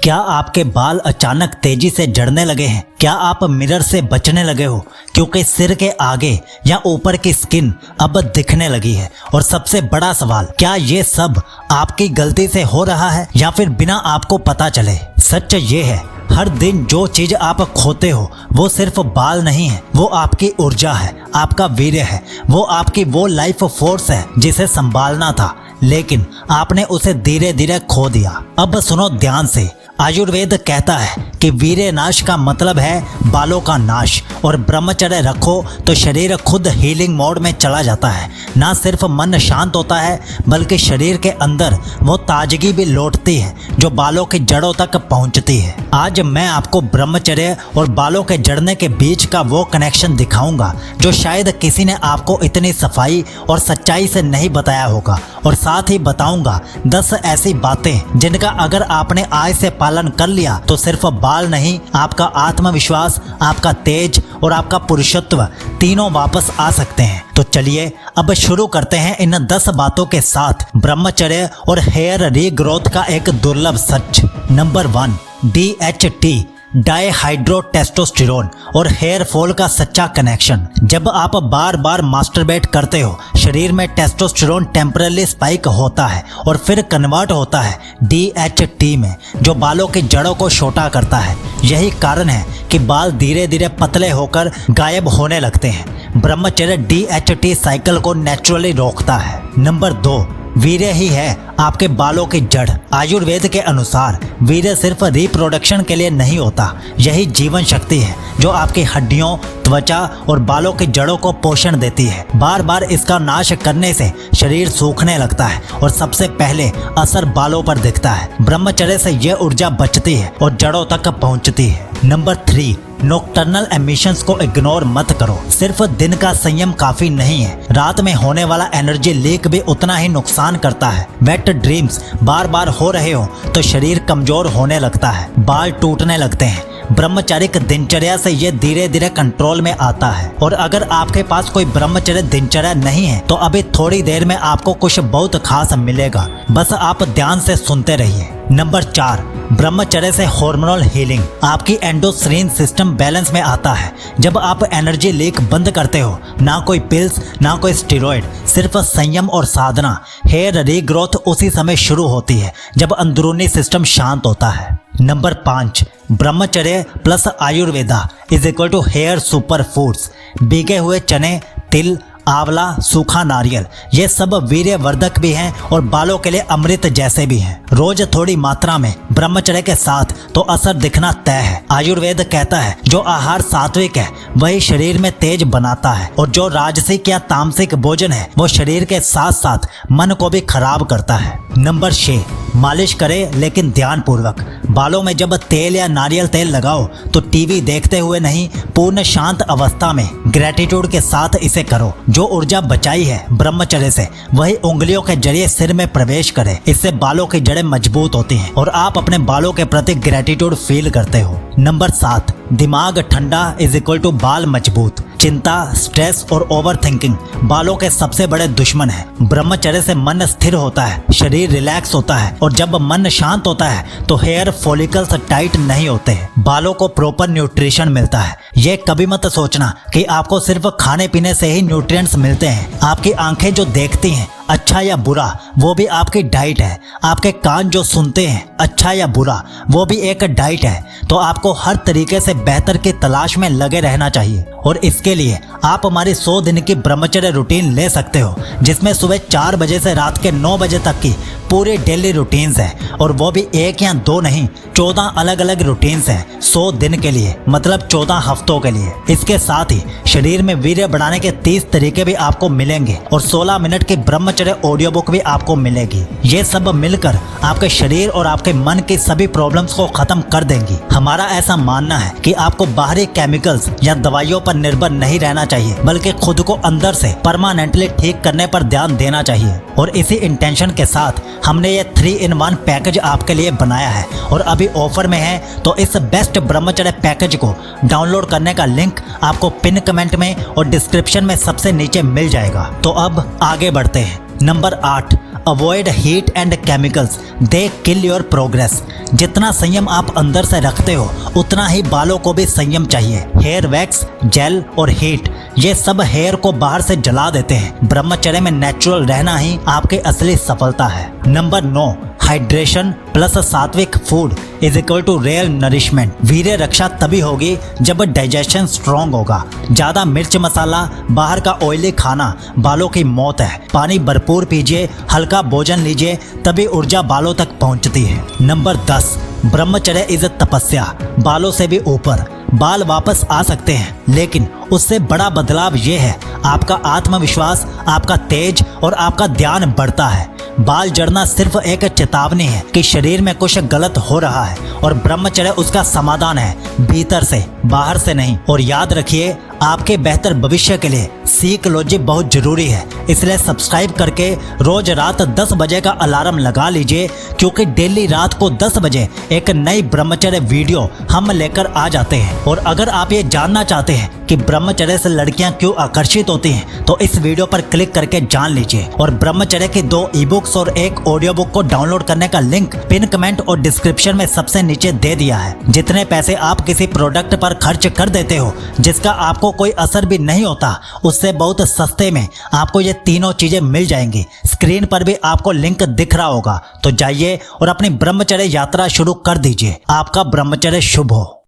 क्या आपके बाल अचानक तेजी से झड़ने लगे हैं? क्या आप मिरर से बचने लगे हो क्योंकि सिर के आगे या ऊपर की स्किन अब दिखने लगी है? और सबसे बड़ा सवाल, क्या ये सब आपकी गलती से हो रहा है या फिर बिना आपको पता चले? सच ये है, हर दिन जो चीज आप खोते हो वो सिर्फ बाल नहीं है, वो आपकी ऊर्जा है, आपका वीर्य है, वो आपकी वो लाइफ फोर्स है जिसे संभालना था, लेकिन आपने उसे धीरे धीरे खो दिया। अब सुनो ध्यान से, आयुर्वेद कहता है कि वीर्य नाश का मतलब है बालों का नाश, और ब्रह्मचर्य रखो तो शरीर खुद हीलिंग मोड में चला जाता है। ना सिर्फ मन शांत होता है बल्कि शरीर के अंदर वो ताजगी भी लौटती है जो बालों की जड़ों तक पहुंचती है। आज मैं आपको ब्रह्मचर्य और बालों के जड़ने के बीच का वो कनेक्शन दिखाऊंगा जो शायद किसी ने आपको इतनी सफाई और सच्चाई से नहीं बताया होगा, और साथ ही बताऊंगा 10 ऐसी बातें जिनका अगर आपने आज से पालन कर लिया तो सिर्फ बाल नहीं, आपका आत्मविश्वास, आपका तेज और आपका पुरुषत्व तीनों वापस आ सकते हैं। तो चलिए अब शुरू करते हैं इन 10 बातों के साथ ब्रह्मचर्य और हेयर रीग्रोथ का एक दुर्लभ सच। नंबर 1, DHT डाईहाइड्रोटेस्टोस्टेरोन और हेयर फॉल का सच्चा कनेक्शन। जब आप बार बार मास्टरबेट करते हो, शरीर में टेस्टोस्टेरोन टेम्परली स्पाइक होता है और फिर कन्वर्ट होता है DHT में, जो बालों की जड़ों को छोटा करता है। यही कारण है कि बाल धीरे धीरे पतले होकर गायब होने लगते हैं। ब्रह्मचर्य DHT साइकिल को नेचुरली रोकता है। नंबर 2, वीर्य ही है आपके बालों की जड़। आयुर्वेद के अनुसार वीर्य सिर्फ रिप्रोडक्शन के लिए नहीं होता, यही जीवन शक्ति है जो आपकी हड्डियों, त्वचा और बालों की जड़ों को पोषण देती है। बार बार इसका नाश करने से शरीर सूखने लगता है और सबसे पहले असर बालों पर दिखता है। ब्रह्मचर्य से यह ऊर्जा बचती है और जड़ों तक पहुंचती है। नंबर 3, नॉकटर्नल एमिशंस को इग्नोर मत करो। सिर्फ दिन का संयम काफी नहीं है, रात में होने वाला एनर्जी लीक भी उतना ही नुकसान करता है। वेट ड्रीम्स बार बार हो रहे हो तो शरीर कमजोर होने लगता है, बाल टूटने लगते हैं। ब्रह्मचारिक दिनचर्या से ये धीरे धीरे कंट्रोल में आता है, और अगर आपके पास कोई ब्रह्मचर्य दिनचर्या नहीं है तो अभी थोड़ी देर में आपको कुछ बहुत खास मिलेगा, बस आप ध्यान से सुनते रहिए। नंबर 4, ब्रह्मचर्य से हार्मोनल हीलिंग। आपकी एंडोक्राइन सिस्टम बैलेंस में आता है जब आप एनर्जी लीक बंद करते हो। ना कोई पिल्स, ना कोई स्टेरॉइड, सिर्फ संयम और साधना। हेयर रीग्रोथ उसी समय शुरू होती है जब अंदरूनी सिस्टम शांत होता है। नंबर 5, ब्रह्मचर्य plus Ayurveda is equal to hair super foods. भीगे हुए चने, तिल, आंवला, सूखा नारियल, ये सब वीर्यवर्धक भी हैं और बालों के लिए अमृत जैसे भी हैं। रोज थोड़ी मात्रा में ब्रह्मचर्य के साथ तो असर दिखना तय है। आयुर्वेद कहता है जो आहार सात्विक है वही शरीर में तेज बनाता है, और जो राजसिक या तामसिक भोजन है वो शरीर के साथ साथ मन को भी खराब करता है। नंबर 6, मालिश करें लेकिन ध्यान पूर्वक। बालों में जब तेल या नारियल तेल लगाओ तो टीवी देखते हुए नहीं, पूर्ण शांत अवस्था में ग्रेटिट्यूड के साथ इसे करो। जो ऊर्जा बचाई है ब्रह्मचर्य से वही उंगलियों के जरिए सिर में प्रवेश करे। इससे बालों की जड़ें मजबूत होती हैं और आप अपने बालों के प्रति ग्रेटिट्यूड फील करते हो। नंबर 7, दिमाग ठंडा इज इक्वल टू बाल मजबूत। चिंता, स्ट्रेस और ओवर थिंकिंग बालों के सबसे बड़े दुश्मन है। ब्रह्मचर्य से मन स्थिर होता है, शरीर रिलैक्स होता है, और जब मन शांत होता है तो हेयर फॉलिकल्स टाइट नहीं होते हैं, बालों को प्रॉपर न्यूट्रिशन मिलता है। ये कभी मत सोचना कि आपको सिर्फ खाने पीने से ही न्यूट्रिएंट्स मिलते हैं। आपकी आंखें जो देखती हैं अच्छा या बुरा वो भी आपकी डाइट है। आपके कान जो सुनते हैं अच्छा या बुरा वो भी एक डाइट है। तो आपको हर तरीके से बेहतर की तलाश में लगे रहना चाहिए, और इसके लिए आप हमारी 100 दिन की ब्रह्मचर्य रूटीन ले सकते हो, जिसमें सुबह 4 बजे से रात के 9 बजे तक की पूरी डेली रूटीन्स है, और वो भी 1 या 2 नहीं, 14 अलग अलग रूटीन्स हैं 100 दिन के लिए, मतलब 14 हफ्तों के लिए। इसके साथ ही शरीर में वीर्य बढ़ाने के 30 तरीके भी आपको मिलेंगे, और 16 मिनट की ब्रह्मचर्य ऑडियो बुक भी आपको मिलेगी। ये सब मिलकर आपके शरीर और आपके मन की सभी प्रॉब्लम्स को खत्म कर देंगी। हमारा ऐसा मानना है कि आपको बाहरी केमिकल्स या दवाइयों पर निर्भर नहीं रहना चाहिए, बल्कि खुद को अंदर से परमानेंटली ठीक करने पर ध्यान देना चाहिए। और इसी इंटेंशन के साथ हमने ये 3-in-1 पैकेज आपके लिए बनाया है, और अभी ऑफर में है। तो इस बेस्ट ब्रह्मचर्य पैकेज को डाउनलोड करने का लिंक आपको पिन कमेंट में और डिस्क्रिप्शन में सबसे नीचे मिल जाएगा। तो अब आगे बढ़ते हैं। Number 8, avoid heat and chemicals, they kill your progress. जितना संयम आप अंदर से रखते हो उतना ही बालों को भी संयम चाहिए। हेयर वैक्स, जेल और हीट ये सब हेयर को बाहर से जला देते हैं। ब्रह्मचर्य में नेचुरल रहना ही आपकी असली सफलता है। नंबर 9, हाइड्रेशन प्लस सात्विक food is equal to real nourishment. वीर्य रक्षा तभी होगी जब डाइजेशन स्ट्रांग होगा। ज्यादा मिर्च मसाला, बाहर का ऑयली खाना बालों की मौत है। पानी भरपूर पीजिए, हल्का भोजन लीजिए, तभी ऊर्जा बालों तक पहुंचती है। नंबर 10, ब्रह्मचर्य इज तपस्या, बालों से भी ऊपर। बाल वापस आ सकते हैं लेकिन उससे बड़ा बदलाव ये है आपका आत्मविश्वास, आपका तेज और आपका ध्यान बढ़ता है। बाल झड़ना सिर्फ एक चेतावनी है कि शरीर में कुछ गलत हो रहा है और ब्रह्मचर्य उसका समाधान है, भीतर से, बाहर से नहीं। और याद रखिए, आपके बेहतर भविष्य के लिए साइकोलॉजी बहुत जरूरी है, इसलिए सब्सक्राइब करके रोज रात 10 बजे का अलार्म लगा लीजिए, क्योंकि डेली रात को 10 बजे एक नई ब्रह्मचर्य वीडियो हम लेकर आ जाते हैं। और अगर आप ये जानना चाहते हैं कि ब्रह्मचर्य से लड़कियां क्यों आकर्षित होती हैं, तो इस वीडियो पर क्लिक करके जान लीजिए। और ब्रह्मचर्य की 2 ई-बुक्स और 1 ऑडियो बुक को डाउनलोड करने का लिंक पिन कमेंट और डिस्क्रिप्शन में सबसे नीचे दे दिया है। जितने पैसे आप किसी प्रोडक्ट पर खर्च कर देते हो जिसका आपको कोई असर भी नहीं होता, उससे बहुत सस्ते में आपको ये तीनों चीजें मिल जाएंगी। स्क्रीन पर भी आपको लिंक दिख रहा होगा, तो जाइए और अपनी ब्रह्मचर्य यात्रा शुरू कर दीजिए। आपका ब्रह्मचर्य शुभ हो।